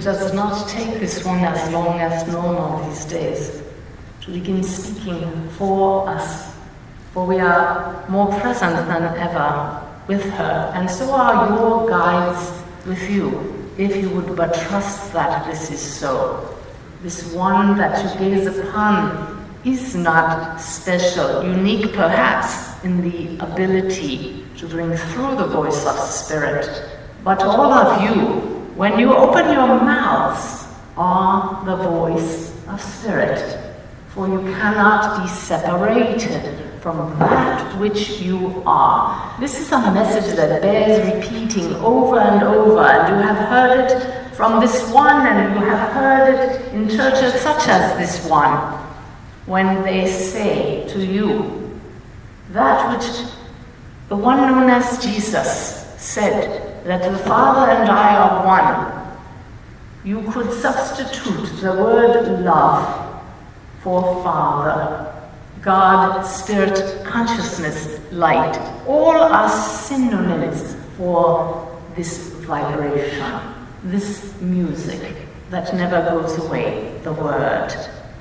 does not take this one as long as normal these days to begin speaking for us, for we are more present than ever with her, and so are your guides with you, if you would but trust that this is so. This one that you gaze upon is not special, unique perhaps in the ability to bring through the voice of Spirit, but all of you, when you open your mouths, are the voice of Spirit, for you cannot be separated from that which you are. This is a message that bears repeating over and over, and you have heard it from this one, and you have heard it in churches such as this one, when they say to you that which the one known as Jesus said, that the Father and I are one. You could substitute the word love for Father, God, Spirit, consciousness, light. All are synonyms for this vibration, this music that never goes away, the word.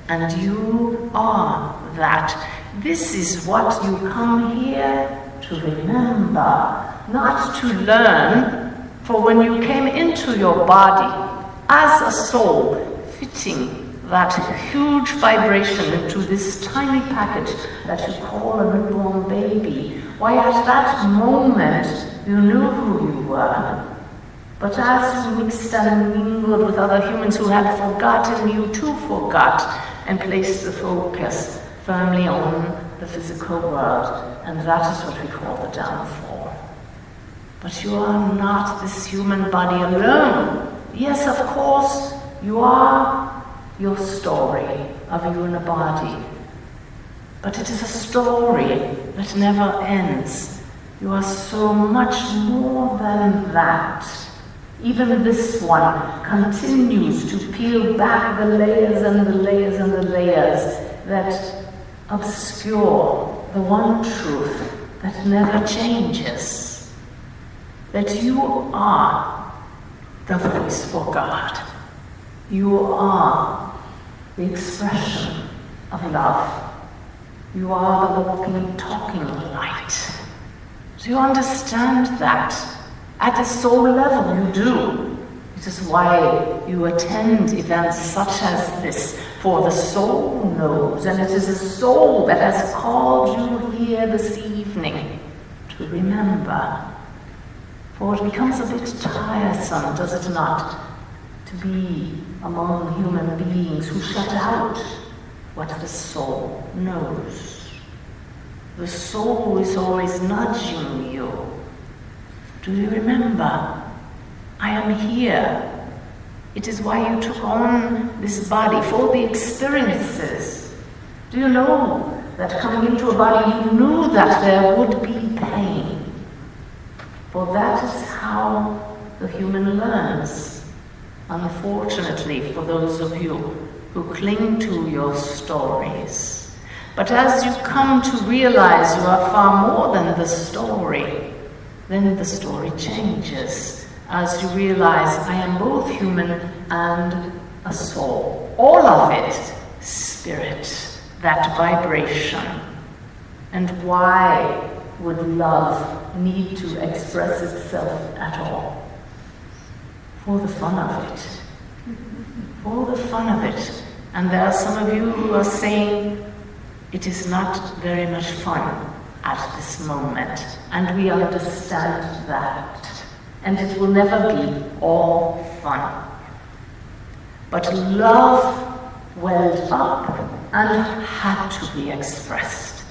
And you are that. This is what you come here to remember, not to learn, for when you came into your body as a soul, fitting that huge vibration into this tiny package that you call a newborn baby, why at that moment you knew who you were. But as you mixed and mingled with other humans who had forgotten, you too forgot and placed the focus firmly on the physical world, and that is what we call the downfall. But you are not this human body alone. Yes, of course, you are your story of you in a body. But it is a story that never ends. You are so much more than that. Even this one continues to peel back the layers and the layers and the layers that obscure the one truth that never changes. That you are the voice for God. You are the expression of love. You are the walking, talking light. Do you understand that? At the soul level, you do. It is why you attend events such as this, for the soul knows, and it is the soul that has called you here this evening to remember. For it becomes a bit tiresome, does it not, to be among human beings who shut out what the soul knows. The soul is always nudging you. Do you remember? I am here. It is why you took on this body, for the experiences. Do you know that coming into a body you knew that there would be pain? For that is how the human learns. Unfortunately, for those of you who cling to your stories. But as you come to realize you are far more than the story, then the story changes. As you realize, I am both human and a soul. All of it, spirit, that vibration. And why would love need to express itself at all? For the fun of it. For the fun of it. And there are some of you who are saying, it is not very much fun at this moment. And we understand that. And it will never be all fun. But love welled up and had to be expressed.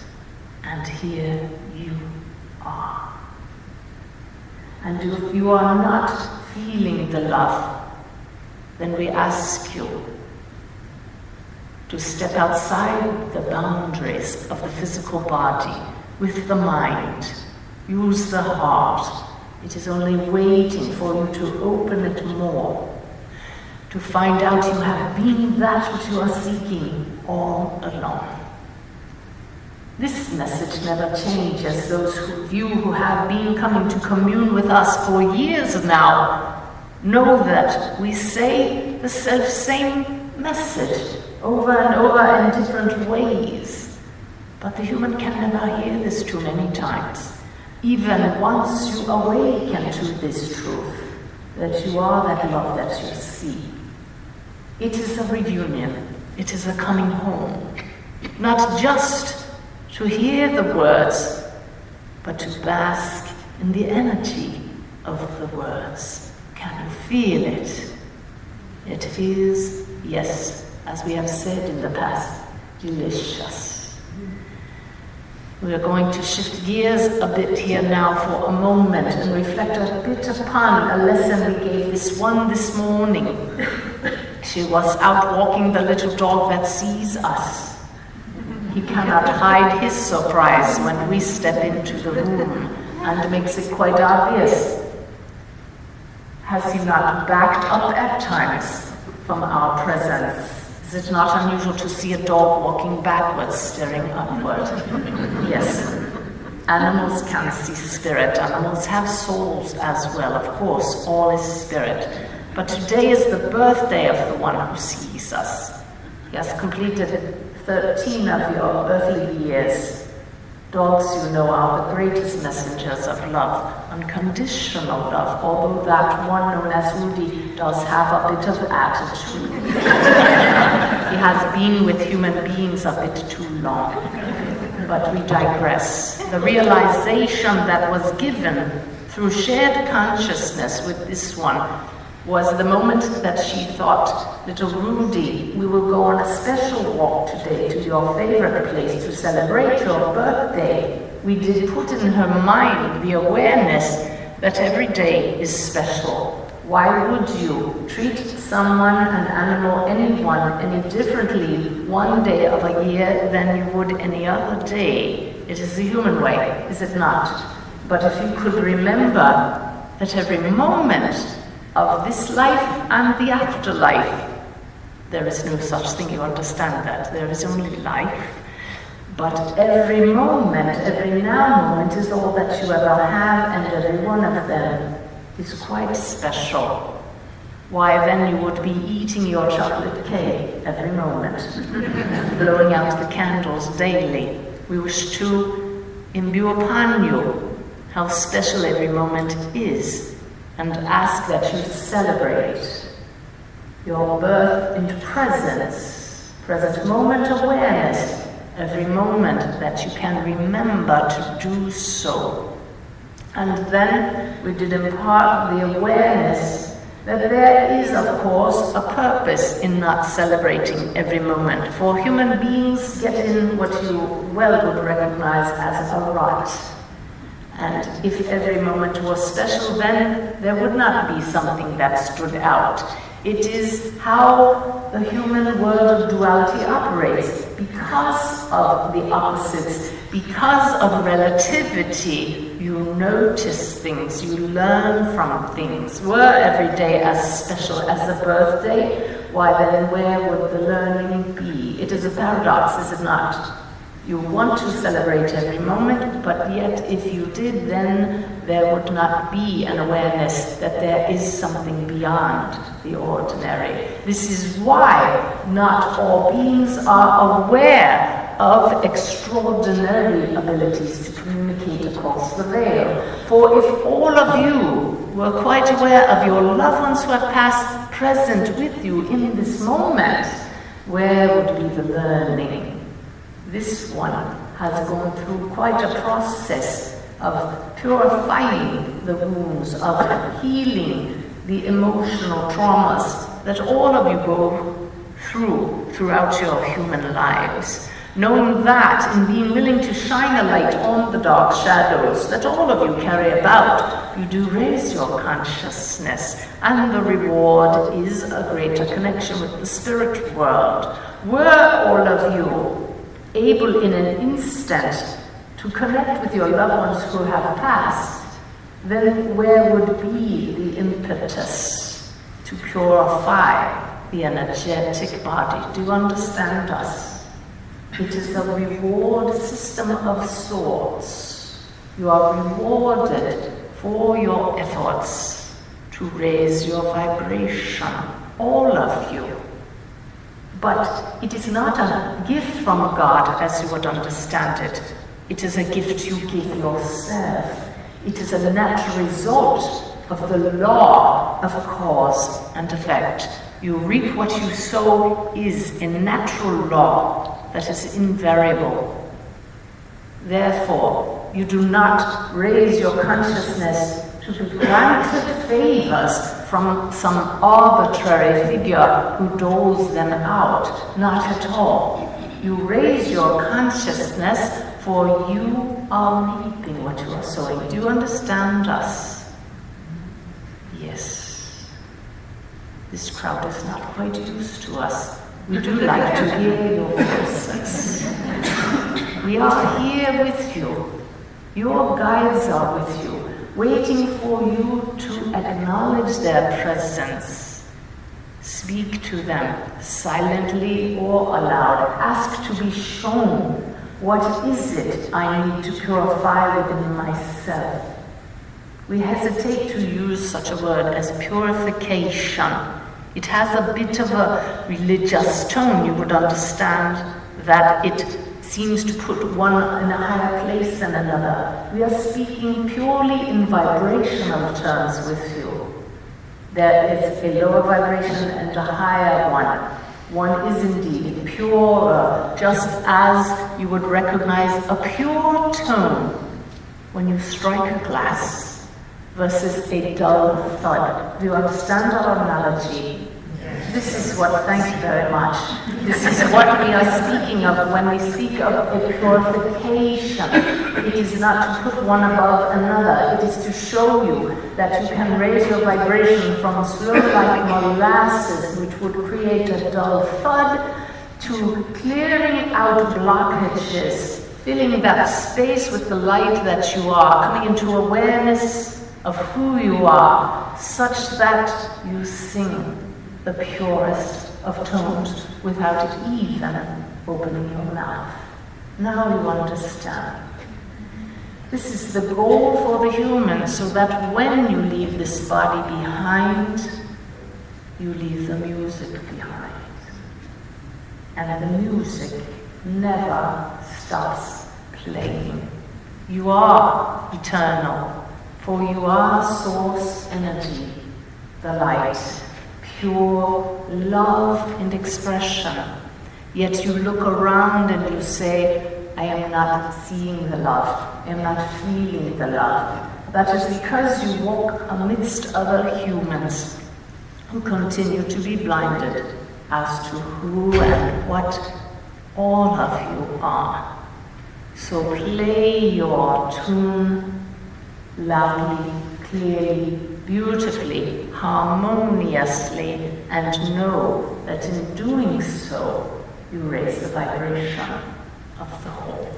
And here you are. And if you are not feeling the love, then we ask you to step outside the boundaries of the physical body with the mind. Use the heart. It is only waiting for you to open it more, to find out you have been that which you are seeking all along. This message never changes. Those of you who have been coming to commune with us for years now Know that we say the self-same message over and over in different ways, but the human can never hear this too many times. Even once you awaken to this truth, that you are that love that you see. It is a reunion, it is a coming home, not just to hear the words, but to bask in the energy of the words. Can you feel it? It feels, yes, as we have said in the past, delicious. We are going to shift gears a bit here now for a moment and reflect a bit upon a lesson we gave this one this morning. She was out walking the little dog that sees us. He cannot hide his surprise when we step into the room and makes it quite obvious. Has he not backed up at times from our presence? Is it not unusual to see a dog walking backwards, staring upward? Yes. Animals can see spirit. Animals have souls as well. Of course, all is spirit. But today is the birthday of the one who sees us. He has completed 13 of your earthly years. Dogs, you know, are the greatest messengers of love, unconditional love, although that one known as Rudy does have a bit of attitude. He has been with human beings a bit too long. But we digress. The realization that was given through shared consciousness with this one was the moment that she thought, little Rudy, we will go on a special walk today to your favorite place to celebrate your birthday. We did put in her mind the awareness that every day is special. Why would you treat someone, an animal, anyone, any differently one day of a year than you would any other day? It is the human way, is it not? But if you could remember that every moment of this life and the afterlife, there is no such thing, you understand that. There is only life. But every moment, every now moment is all that you ever have, and every one of them is quite special. Why then you would be eating your chocolate cake every moment, blowing out the candles daily. We wish to imbue upon you how special every moment is, and ask that you celebrate your birth into presence, present moment awareness, every moment that you can remember to do so. And then we did impart the awareness that there is, of course, a purpose in not celebrating every moment. For human beings get in what you well would recognize as a rut. And if every moment was special, then there would not be something that stood out. It is how the human world of duality operates. Because of the opposites, because of relativity, you notice things, you learn from things. Were every day as special as a birthday, why then where would the learning be? It is a paradox, is it not? You want to celebrate every moment, but yet if you did, then there would not be an awareness that there is something beyond the ordinary. This is why not all beings are aware of extraordinary abilities to communicate across the veil. For if all of you were quite aware of your loved ones who have passed present with you in this moment, where would be the learning? This one has gone through quite a process of purifying the wounds, of healing the emotional traumas that all of you go throughout your human lives. Knowing that, in being willing to shine a light on the dark shadows that all of you carry about, you do raise your consciousness, and the reward is a greater connection with the spirit world. Were all of you able in an instant to connect with your loved ones who have passed, then where would be the impetus to purify the energetic body? Do you understand us? It is a reward system of sorts. You are rewarded for your efforts to raise your vibration, all of you. But it is not a gift from God as you would understand it. It is a gift you give yourself. It is a natural result of the law of cause and effect. You reap what you sow is a natural law that is invariable. Therefore, you do not raise your consciousness to be granted favors from some arbitrary figure who doles them out. Not at all. You raise your consciousness for you are reaping what you are sowing. Do you understand us? Yes. This crowd is not quite used to us. We do like to hear your voices. We are here with you. Your guides are with you, waiting for you to acknowledge their presence. Speak to them, silently or aloud. Ask to be shown, what is it I need to purify within myself? We hesitate to use such a word as purification. It has a bit of a religious tone. You would understand that it seems to put one in a higher place than another. We are speaking purely in vibrational terms with you. There is a lower vibration and a higher one. One is indeed purer, just as you would recognize a pure tone when you strike a glass versus a dull thud. Do you understand our analogy? This is what, thank you very much. This is what we are speaking of when we speak of a purification. It is not to put one above another. It is to show you that you can raise your vibration from slow like molasses, which would create a dull thud, to clearing out blockages, filling that space with the light that you are, coming into awareness of who you are, such that you sing the purest of tones without even opening your mouth. Now you understand. This is the goal for the human, so that when you leave this body behind, you leave the music behind. And the music never stops playing. You are eternal, for you are source energy, the light, pure love and expression. Yet you look around and you say, I am not seeing the love, I am not feeling the love. That is because you walk amidst other humans who continue to be blinded as to who and what all of you are. So play your tune loudly, clearly, beautifully, harmoniously, and know that in doing so, you raise the vibration of the whole.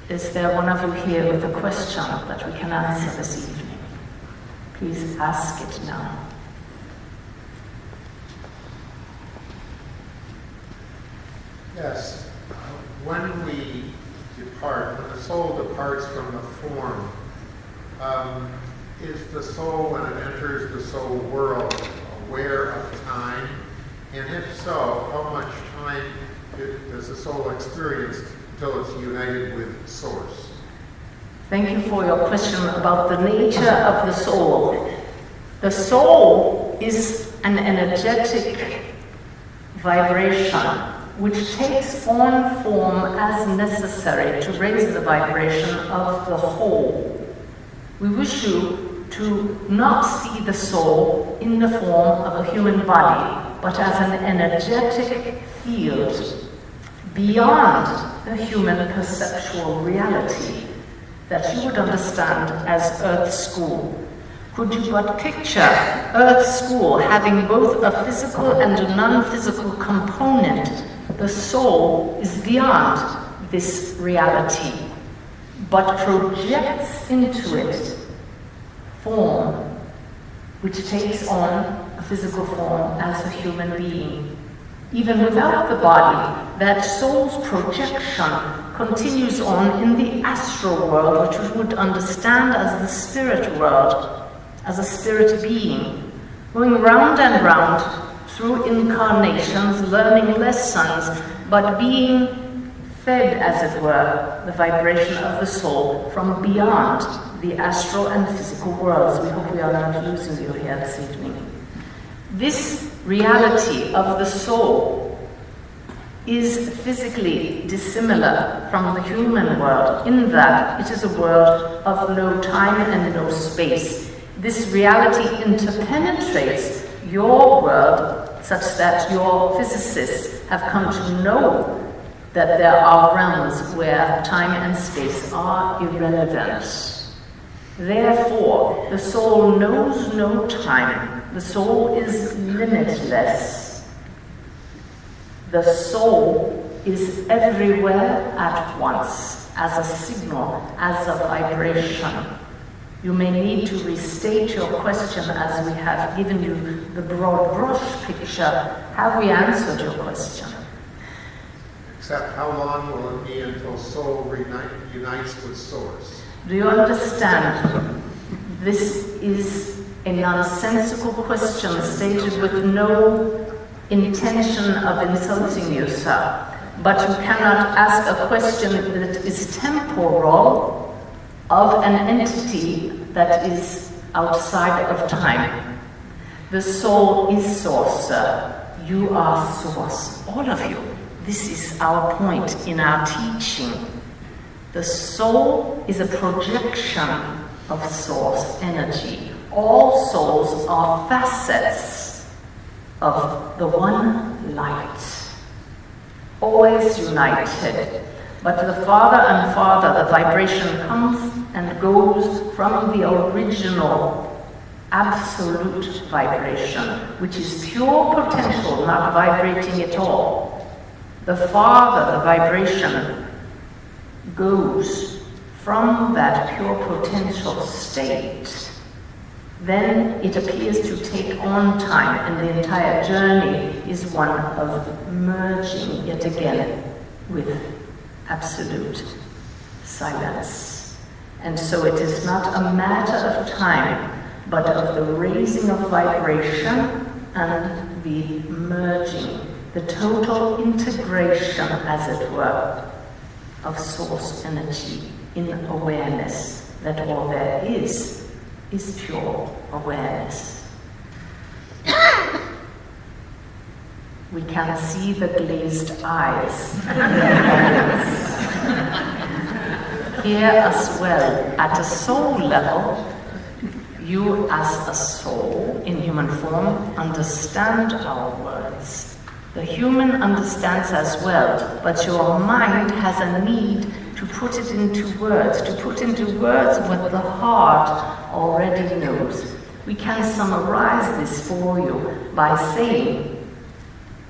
Is there one of you here with a question that we can answer this evening? Please ask it now. Yes. When we depart, when the soul departs from the form, is the soul, when it enters the soul world, aware of time? And if so, how much time does the soul experience until it's united with Source? Thank you for your question about the nature of the soul. The soul is an energetic vibration which takes on form as necessary to raise the vibration of the whole. We wish you to not see the soul in the form of a human body, but as an energetic field beyond the human perceptual reality that you would understand as Earth School. Could you but picture Earth School having both a physical and a non-physical component? The soul is beyond this reality, but projects into it form, which takes on a physical form as a human being. even without the body, that soul's projection continues on in the astral world, which we would understand as the spirit world, as a spirit being, going round and round through incarnations, learning lessons, but being fed, as it were, the vibration of the soul from beyond the astral and physical worlds. We hope we are not losing you here this evening. This reality of the soul is physically dissimilar from the human world in that it is a world of no time and no space. This reality interpenetrates your world such that your physicists have come to know that there are realms where time and space are irrelevant. Therefore, the soul knows no time. The soul is limitless. The soul is everywhere at once, as a signal, as a vibration. You may need to restate your question as we have given you the broad brush picture. Have we answered your question? Except how long will it be until soul unites with source? Do you understand? This is a nonsensical question stated with no intention of insulting you, sir. But you cannot ask a question that is temporal of an entity that is outside of time. The soul is source, sir. You are source. All of you. This is our point in our teaching. The soul is a projection of source energy. All souls are facets of the one light, always united. But the farther and farther the vibration comes and goes from the original absolute vibration, which is pure potential, not vibrating at all. The farther the vibration goes from that pure potential state, then it appears to take on time, and the entire journey is one of merging yet again with absolute silence. And so it is not a matter of time, but of the raising of vibration and the merging, the total integration, as it were, of source energy in awareness that all there is pure awareness. We can see the glazed eyes. Here as well, at a soul level, you as a soul in human form understand our words. The human understands as well, but your mind has a need to put it into words, what the heart already knows. We can summarize this for you by saying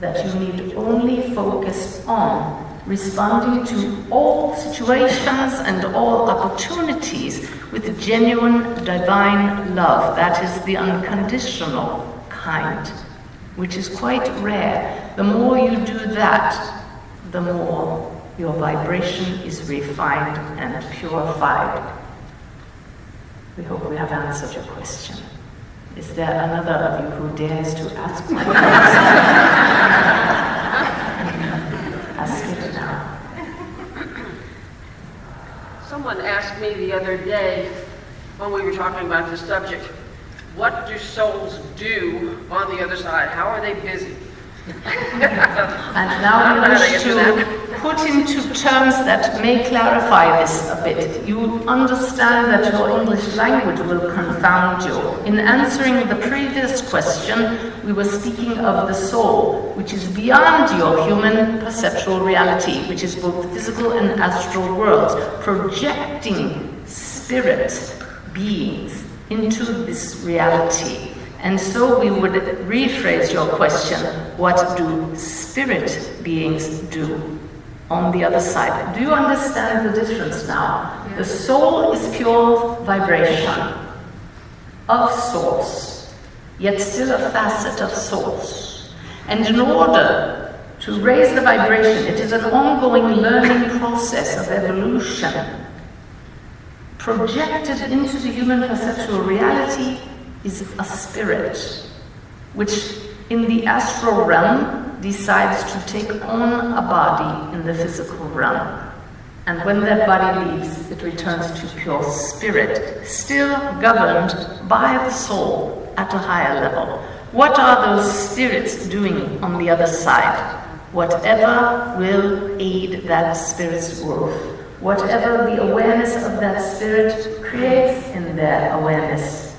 that you need only focus on responding to all situations and all opportunities with genuine divine love. That is the unconditional kind, which is quite rare. The more you do that, the more your vibration is refined and purified. We hope we have answered your question. Is there another of you who dares to ask my question? Ask it now. Someone asked me the other day when we were talking about this subject, what do souls do on the other side? How are they busy? And now you wish to put into terms that may clarify this a bit. You understand that your English language will confound you. In answering the previous question, we were speaking of the soul, which is beyond your human perceptual reality, which is both physical and astral worlds, projecting spirit beings into this reality. And so we would rephrase your question, what do spirit beings do on the other side? Do you understand the difference now? The soul is pure vibration of source, yet still a facet of source. And in order to raise the vibration. It is an ongoing learning process of evolution. Projected into the human perceptual reality is a spirit, which in the astral realm decides to take on a body in the physical realm. And when that body leaves, it returns to pure spirit, still governed by the soul at a higher level. What are those spirits doing on the other side? Whatever will aid that spirit's growth. Whatever the awareness of that spirit creates in their awareness.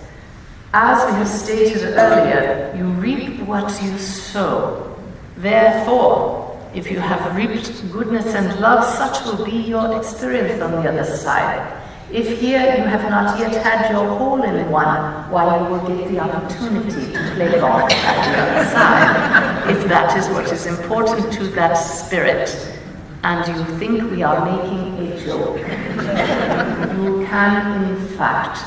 As we have stated earlier, you reap what you sow. Therefore, if you have reaped goodness and love, such will be your experience on the other side. If here you have not yet had your hole-in-one, why, you will get the opportunity to play golf at the other side, if that is what is important to that spirit, and you think we are making a joke. You can, in fact,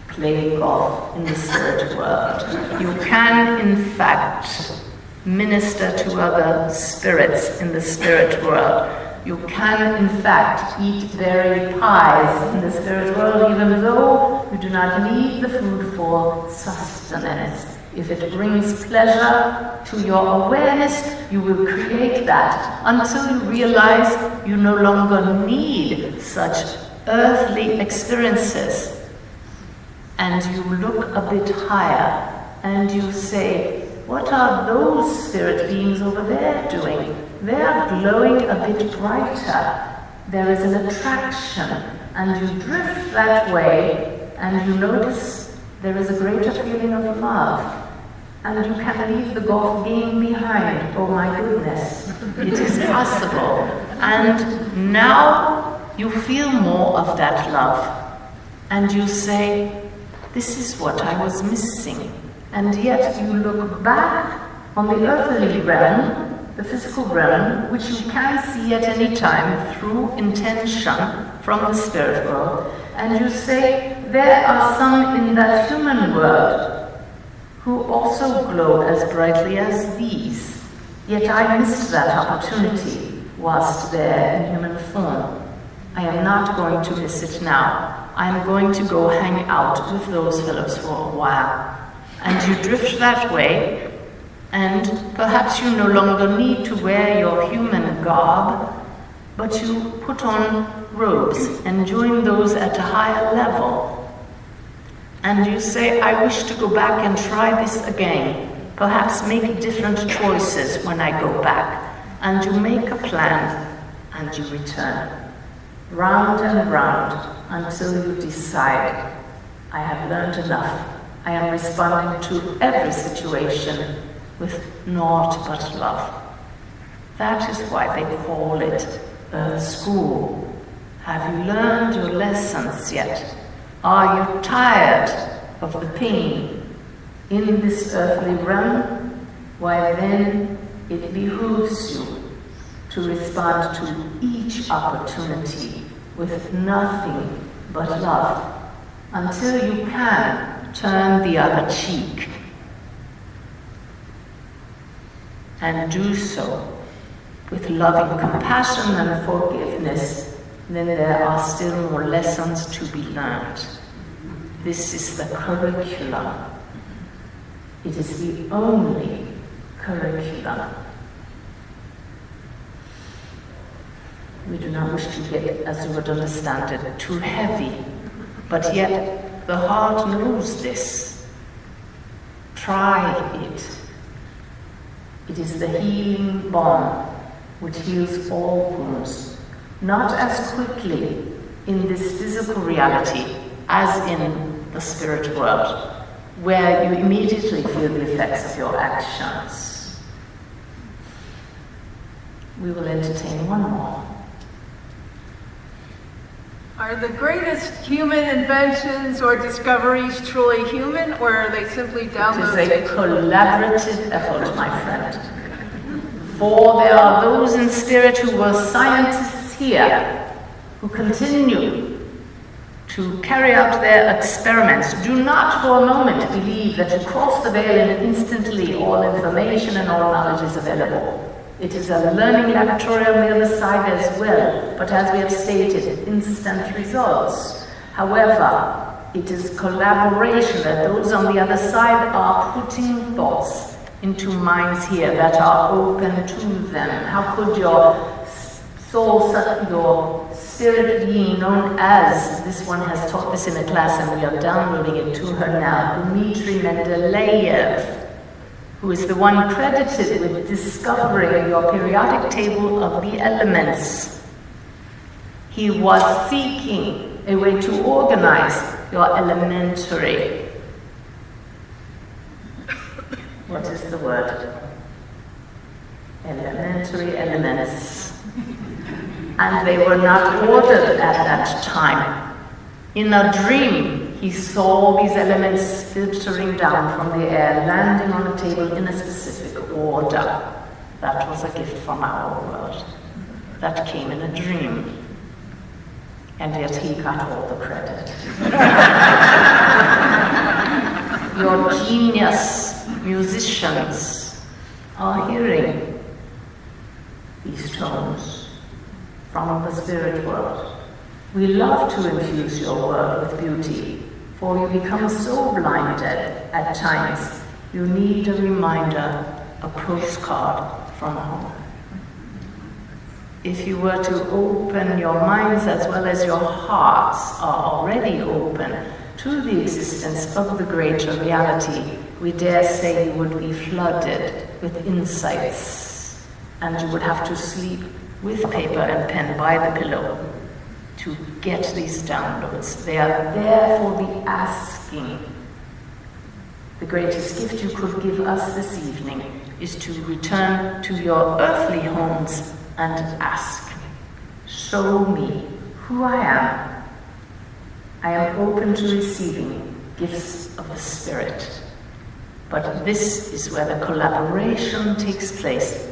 play golf in the spirit world. You can, in fact, minister to other spirits in the spirit world. You can, in fact, eat berry pies in the spirit world, even though you do not need the food for sustenance. If it brings pleasure to your awareness, you will create that until you realize you no longer need such earthly experiences. And you look a bit higher and you say, what are those spirit beings over there doing? They are glowing a bit brighter. There is an attraction, and you drift that way, and you notice there is a greater feeling of love. And you can leave the golf game behind. Oh my goodness, it is possible. And now you feel more of that love. And you say, this is what I was missing. And yet you look back on the earthly realm, the physical realm, which you can see at any time through intention from the spirit world, and you say, there are some in that human world who also glow as brightly as these, yet I missed that opportunity whilst there in human form. I am not going to miss it now. I am going to go hang out with those fellows for a while. And you drift that way, and perhaps you no longer need to wear your human garb, but you put on robes and join those at a higher level. And you say, I wish to go back and try this again, perhaps make different choices when I go back. And you make a plan, and you return, round and round, until you decide, I have learned enough. I am responding to every situation with naught but love. That is why they call it Earth School. Have you learned your lessons yet? Are you tired of the pain in this earthly realm? Why then it behooves you to respond to each opportunity with nothing but love, until you can turn the other cheek, and do so with loving compassion and forgiveness. Then there are still more lessons to be learned. This is the curriculum. It is the only curriculum. We do not wish to get, as you would understand it, too heavy, but yet the heart knows this. Try it. It is the healing balm which heals all wounds, not as quickly in this physical reality as in the spirit world, where you immediately feel the effects of your actions. We will entertain one more. Are the greatest human inventions or discoveries truly human, or are they simply downloads? It is a collaborative effort, my friend. For there are those in spirit who were scientists here, who continue to carry out their experiments. Do not for a moment believe that you cross the veil and instantly all information and all knowledge is available. It is a learning laboratorium near the side as well, but as we have stated, instant results. However, it is collaboration that those on the other side are putting thoughts into minds here that are open to them. How could your soul, your spirit being known as, this one has taught this in a class and we are downloading it to her now, Dmitry Mendeleev, who is the one credited with discovering your periodic table of the elements. He was seeking a way to organize your elementary. What is the word? Elementary elements. And they were not ordered at that time. In a dream, he saw these elements filtering down from the air, landing on a table in a specific order. That was a gift from our world. That came in a dream. And yet he got all the credit. Your genius musicians are hearing these tones from the spirit world. We love to infuse your world with beauty, for you become so blinded at times. You need a reminder, a postcard from home. If you were to open your minds as well as your hearts are already open to the existence of the greater reality, we dare say you would be flooded with insights, and you would have to sleep with paper and pen by the pillow to get these downloads. They are there for the asking. The greatest gift you could give us this evening is to return to your earthly homes and ask, show me who I am. I am open to receiving gifts of the Spirit. But this is where the collaboration takes place,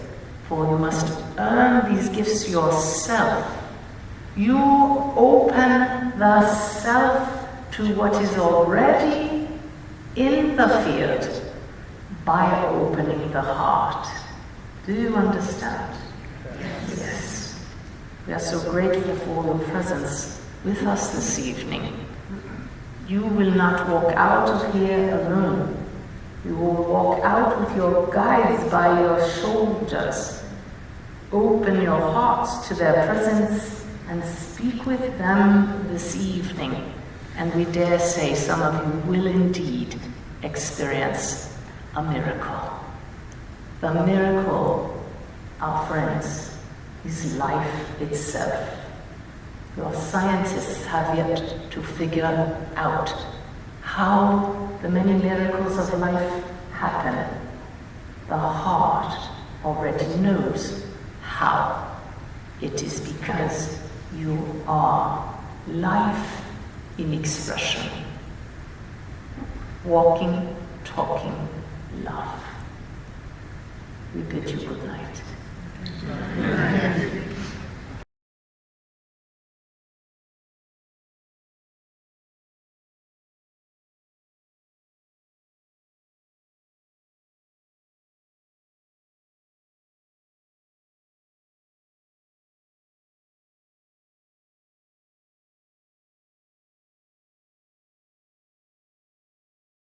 for you must earn these gifts yourself. You open the self to what is already in the field by opening the heart. Do you understand? Yes. We are so grateful for your presence with us this evening. You will not walk out of here alone. You will walk out with your guides by your shoulders. Open your hearts to their presence and speak with them this evening. And we dare say some of you will indeed experience a miracle. The miracle, our friends, is life itself. Your scientists have yet to figure out how the many miracles of life happen. The heart already knows how. It is because you are life in expression. Walking, talking, love. We bid you good night.